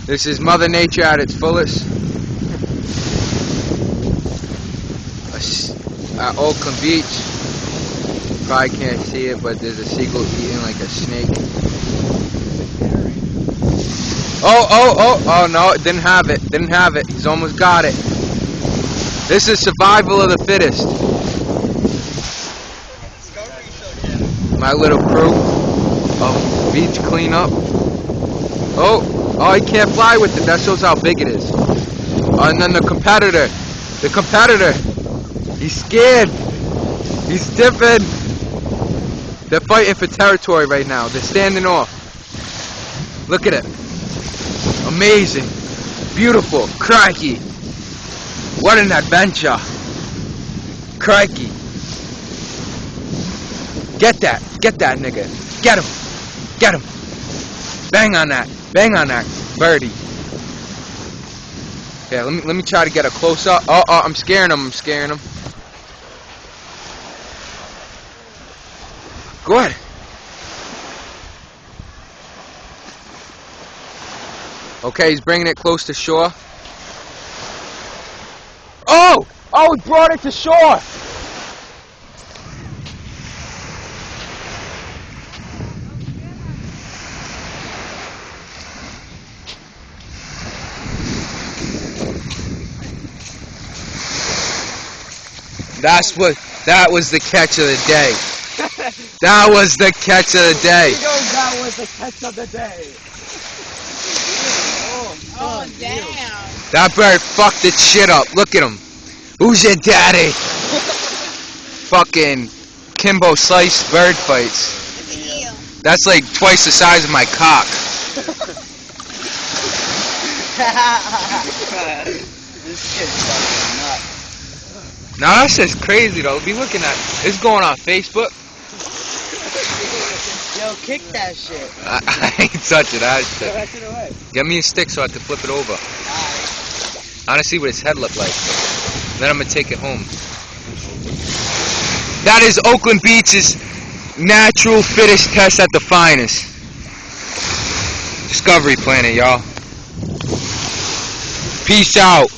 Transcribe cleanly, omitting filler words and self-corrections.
This is Mother Nature at its fullest. At Oakland Beach. Probably can't see it, but there's a seagull eating like a snake. Oh no, it didn't have it. Didn't have it. He's almost got it. This is survival of the fittest. My little crew of beach cleanup. Oh, he can't fly with it. That shows how big it is. And then the competitor. He's scared. He's stiffing. They're fighting for territory right now. They're standing off. Look at it. Amazing. Beautiful. Crikey. What an adventure. Crikey. Get that nigga. Get him. Bang on that birdie. Yeah, let me try to get a close up. Oh, I'm scaring him. Good. Okay, he's bringing it close to shore. Oh, he brought it to shore. That was the catch of the day. That was the catch of the day. That was the catch of the day. Oh, damn. That bird fucked its shit up. Look at him. Who's your daddy? Fucking Kimbo Slice bird fights. That's like twice the size of my cock. This kid's fucking nuts. Now that's just crazy though. Be looking at it's going on Facebook. Yo, kick that shit. I ain't touching that shit. Throw that shit away. Get me a stick so I can flip it over. I want to see what his head looked like. Then I'm gonna take it home. That is Oakland Beach's natural fittest test at the finest. Discovery Planet, y'all. Peace out.